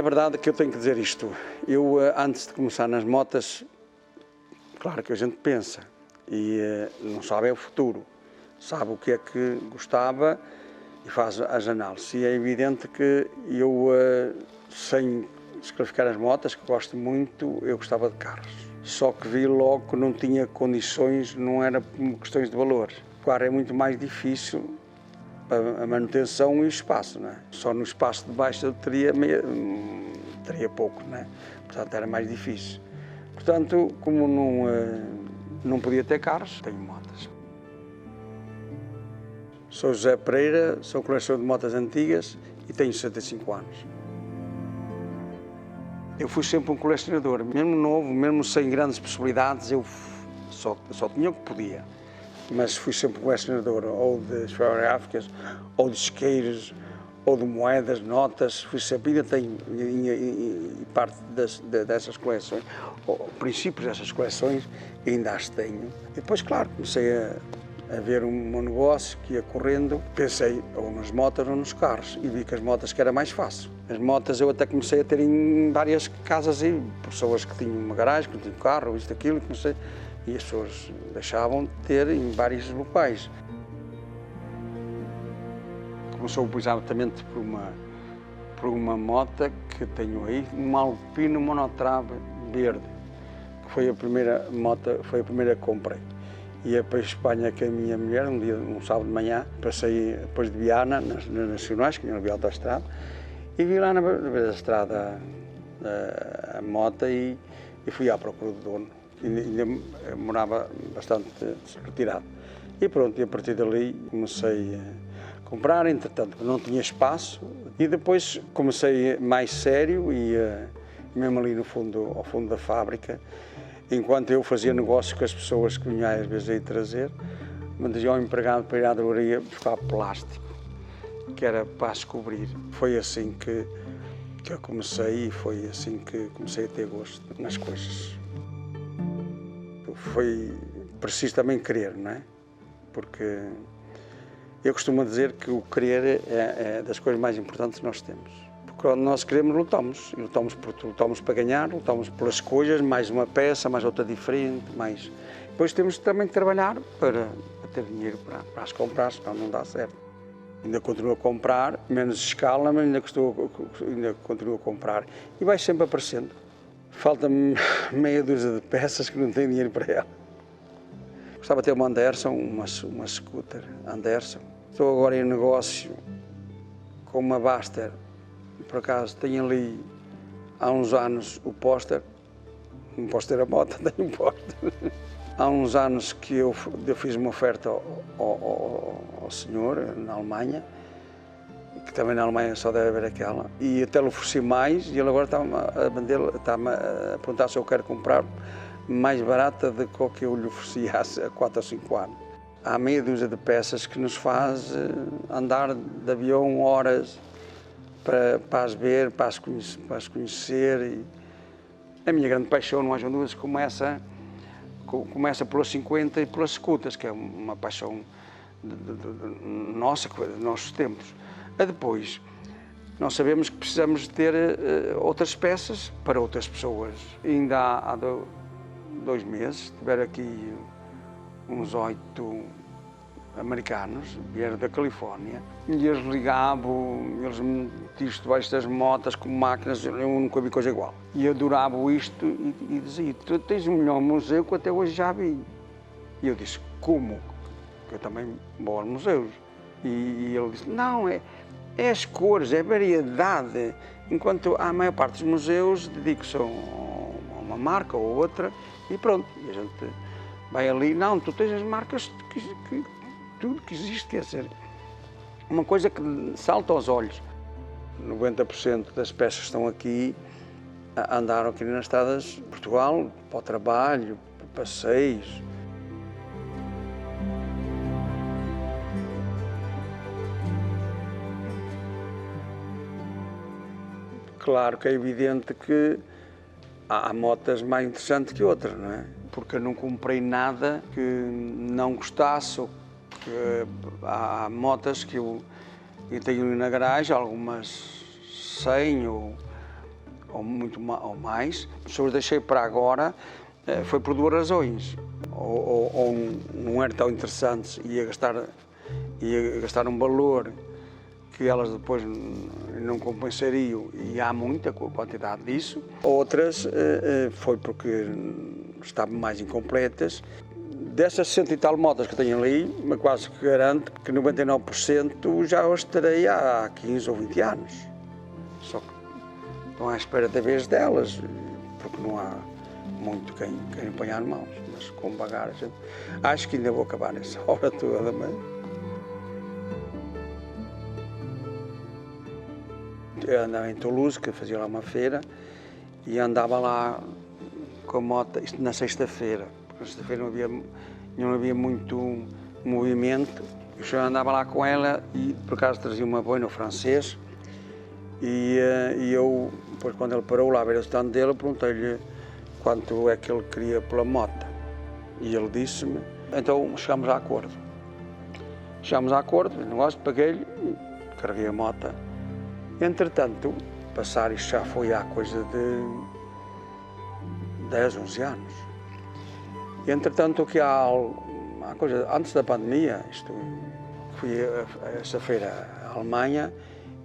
É verdade que eu tenho que dizer isto. Eu, antes de começar nas motas, claro que a gente pensa e não sabe é o futuro. Sabe o que é que gostava e faz as análises. E é evidente que eu, sem desqualificar as motas, que gosto muito, eu gostava de carros. Só que vi logo que não tinha condições, não era questões de valor. O carro é muito mais difícil a manutenção e o espaço, não é? Só no espaço de baixo eu teria pouco, não é? Portanto, era mais difícil. Portanto, como não podia ter carros, tenho motas. Sou José Pereira, sou colecionador de motas antigas e tenho 65 anos. Eu fui sempre um colecionador, mesmo novo, mesmo sem grandes possibilidades, eu só tinha o que podia. Mas fui sempre um colecionador, ou de esferográficas, ou de isqueiros, ou de moedas, notas, fui sempre, ainda tenho parte dessas coleções, ou princípios dessas coleções, ainda as tenho. E depois, claro, comecei a ver um negócio que ia correndo, pensei ou nas motas ou nos carros, e vi que as motas que era mais fácil. As motas eu até comecei a ter em várias casas, e pessoas que tinham uma garagem, que tinham carro, isto, aquilo, e as pessoas deixavam de ter em vários locais. Começou exatamente por uma moto que tenho aí, uma Alpino monotrave verde, que foi a primeira moto, foi a primeira que comprei. Ia para a Espanha com a minha mulher, um sábado de manhã, passei depois de Viana, nas nacionais, que não havia autoestrada, e vi lá na beira da estrada a moto e fui à procura do dono. Ainda morava bastante retirado. E pronto, e a partir dali comecei a comprar, entretanto não tinha espaço, e depois comecei mais sério e mesmo ali no fundo, ao fundo da fábrica, enquanto eu fazia negócio com as pessoas que vinham às vezes aí trazer, me diziam ao empregado para ir à drogaria buscar plástico, que era para descobrir. Foi assim que eu comecei, e foi assim que comecei a ter gosto nas coisas. Foi preciso também querer, não é? Porque eu costumo dizer que o querer é das coisas mais importantes que nós temos. Porque quando nós queremos, lutamos. Lutamos para ganhar, lutamos pelas coisas, mais uma peça, mais outra diferente, mais... Depois temos também que trabalhar para ter dinheiro para as comprar, senão não dá certo. Ainda continuo a comprar, menos escala, mas ainda continuo a comprar. E vai sempre aparecendo. Falta-me meia dúzia de peças que não tenho dinheiro para ela. Gostava de ter uma Anderson, uma scooter Anderson. Estou agora em negócio com uma Baster. Por acaso tenho ali há uns anos o póster. Não posso ter a moto, tenho um póster. Há uns anos que eu fiz uma oferta ao senhor na Alemanha, que também na Alemanha só deve haver aquela, e até lhe ofereci mais, e ele agora está-me a perguntar se eu quero comprar mais barata do que o que eu lhe ofereci há 4 ou 5 anos. Há meia dúzia de peças que nos faz andar de avião horas para as ver, para as conhecer. E a minha grande paixão, não há dúvidas, começa pelas 50 e pelas scooters, que é uma paixão nossa, que nós temos. Depois, nós sabemos que precisamos de ter outras peças para outras pessoas. Ainda há 2 meses, tiveram aqui uns 8 americanos, vieram da Califórnia, e eles ligavam, eles metiam-se debaixo das motas com máquinas, eu nunca vi coisa igual. E eu adorava isto e dizia, tu tens o melhor museu que até hoje já vi. E eu disse, como? Que eu também vou aos museus. E ele disse, não, é as cores, é a variedade. Enquanto a maior parte dos museus dedicam-se a uma marca ou outra e pronto. E a gente vai ali, não, tu tens as marcas tudo que existe, quer dizer, uma coisa que salta aos olhos. 90% das peças que estão aqui andaram aqui nas estradas de Portugal, para o trabalho, para passeios. Claro que é evidente que há motas mais interessantes que outras, não é? Porque eu não comprei nada que não gostasse, ou que há motas que eu tenho na garagem, algumas 100 ou mais. Só os deixei para agora, foi por duas razões. Ou não eram tão interessantes e ia gastar um valor que elas depois não compensariam, e há muita quantidade disso. Outras foi porque estavam mais incompletas. Dessas 60 e tal motas que tenho ali, mas quase que garanto que 99% já as terei há 15 ou 20 anos. Só que estão à espera da vez delas, porque não há muito quem apanhar mãos, mas com bagagem. Acho que ainda vou acabar nessa hora toda, mas... Eu andava em Toulouse, que fazia lá uma feira, e andava lá com a moto, isto na sexta-feira, porque na sexta-feira não havia muito movimento. Eu andava lá com ela e por acaso trazia uma boina francês, e eu, depois quando ele parou lá a ver o stand dele, perguntei-lhe quanto é que ele queria pela moto. E ele disse-me, então chegámos a acordo. Chegámos a acordo, o negócio, paguei-lhe, carreguei a moto. Entretanto, passar isto já foi há coisa de 10, 11 anos. Entretanto, que há coisa, antes da pandemia, fui a essa feira à Alemanha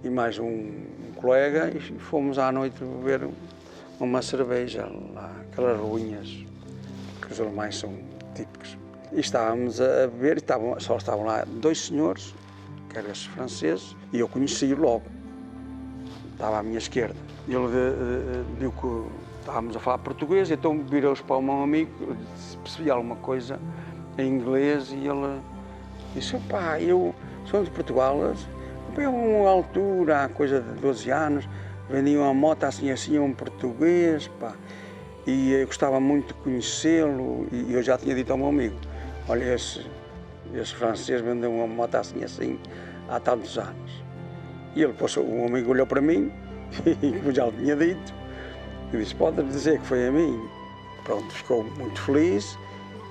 e mais um colega e fomos à noite beber uma cerveja lá, aquelas ruinhas que os alemães são típicos. E estávamos a beber e só estavam lá dois senhores, que eram esses franceses, e eu conheci-o logo. Estava à minha esquerda. Ele viu que estávamos a falar português, então virou-se para o meu amigo, percebia alguma coisa em inglês, e ele disse, pá, eu sou de Portugal, a uma altura, há coisa de 12 anos, vendia uma moto assim, um português, pá, e eu gostava muito de conhecê-lo, e eu já tinha dito ao meu amigo, olha, esse francês vendeu uma moto assim, há tantos anos. E ele, o amigo olhou para mim, e como já lhe tinha dito, eu disse, pode dizer que foi a mim. Pronto, ficou muito feliz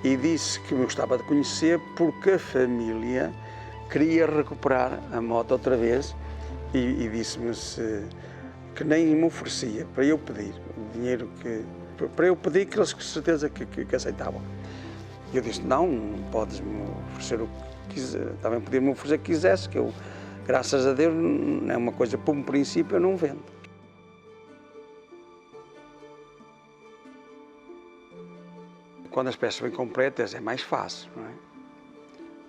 e disse que me gostava de conhecer porque a família queria recuperar a moto outra vez e disse-me que nem me oferecia para eu pedir o dinheiro para eu pedir, que eles com certeza que aceitavam. E eu disse, não podes-me oferecer o que quiser, também podia-me oferecer o que quisesse, que eu, graças a Deus, é uma coisa, por um princípio, eu não vendo. Quando as peças vêm completas é mais fácil, não é?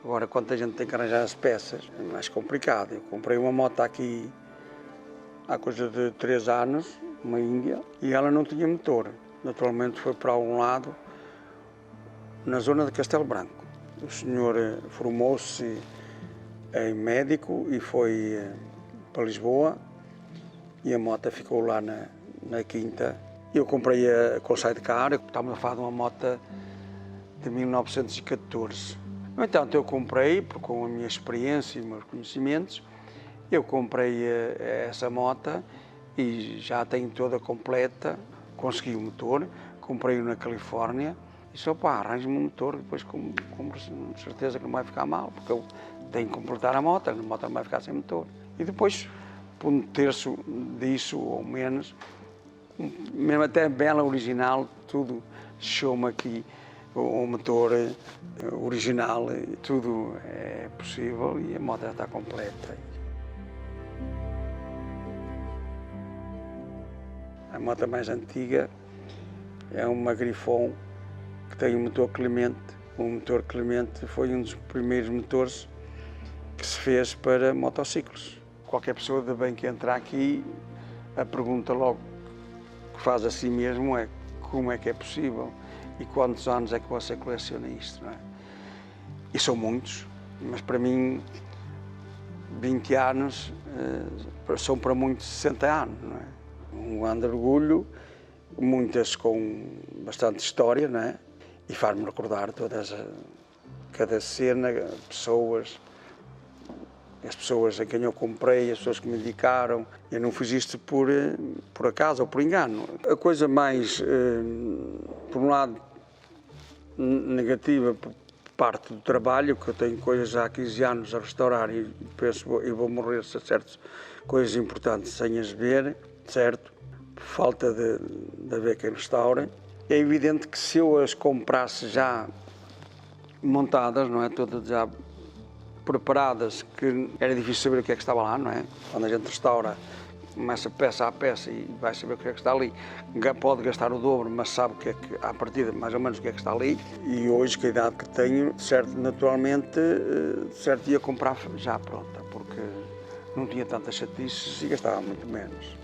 Agora, quando a gente tem que arranjar as peças, é mais complicado. Eu comprei uma moto aqui há coisa de 3 anos, uma Índia, e ela não tinha motor. Naturalmente foi para um lado, na zona de Castelo Branco. O senhor formou-se em médico e foi para Lisboa, e a moto ficou lá na Quinta. Eu comprei-a com sidecar, estamos a falar de uma moto de 1914. No entanto, eu comprei, porque com a minha experiência e meus conhecimentos, eu comprei essa moto e já a tenho toda completa, consegui o motor, comprei-o na Califórnia, e disse, opá, arranjo-me um motor, depois com certeza que não vai ficar mal, porque eu tenho que completar a moto não vai ficar sem motor. E depois, por um terço disso ou menos, mesmo até a bela original, tudo show-me aqui, o motor original, tudo é possível e a moto já está completa. A moto mais antiga é uma Grifon que tem um motor Clemente. O motor Clemente foi um dos primeiros motores que se fez para motociclos. Qualquer pessoa de bem que entrar aqui, a pergunta logo que faz a si mesmo é como é que é possível e quantos anos é que você coleciona isto, não é? E são muitos, mas para mim 20 anos são para muitos 60 anos, não é? Um grande orgulho, muitas com bastante história, não é? E faz-me recordar cada cena, pessoas, as pessoas a quem eu comprei, as pessoas que me indicaram. Eu não fiz isto por acaso ou por engano. A coisa mais, por um lado, negativa, por parte do trabalho, que eu tenho coisas há 15 anos a restaurar e penso eu vou morrer se certas coisas importantes sem as ver, certo? falta de haver quem restaure. É evidente que se eu as comprasse já montadas, não é, todas já preparadas, que era difícil saber o que é que estava lá, não é? Quando a gente restaura, começa peça a peça e vai saber o que é que está ali. Pode gastar o dobro, mas sabe o que é que, à partida, mais ou menos o que é que está ali. E hoje, com a idade que tenho, certo, naturalmente, certo, ia comprar já pronta, porque não tinha tantas chatices e gastava muito menos.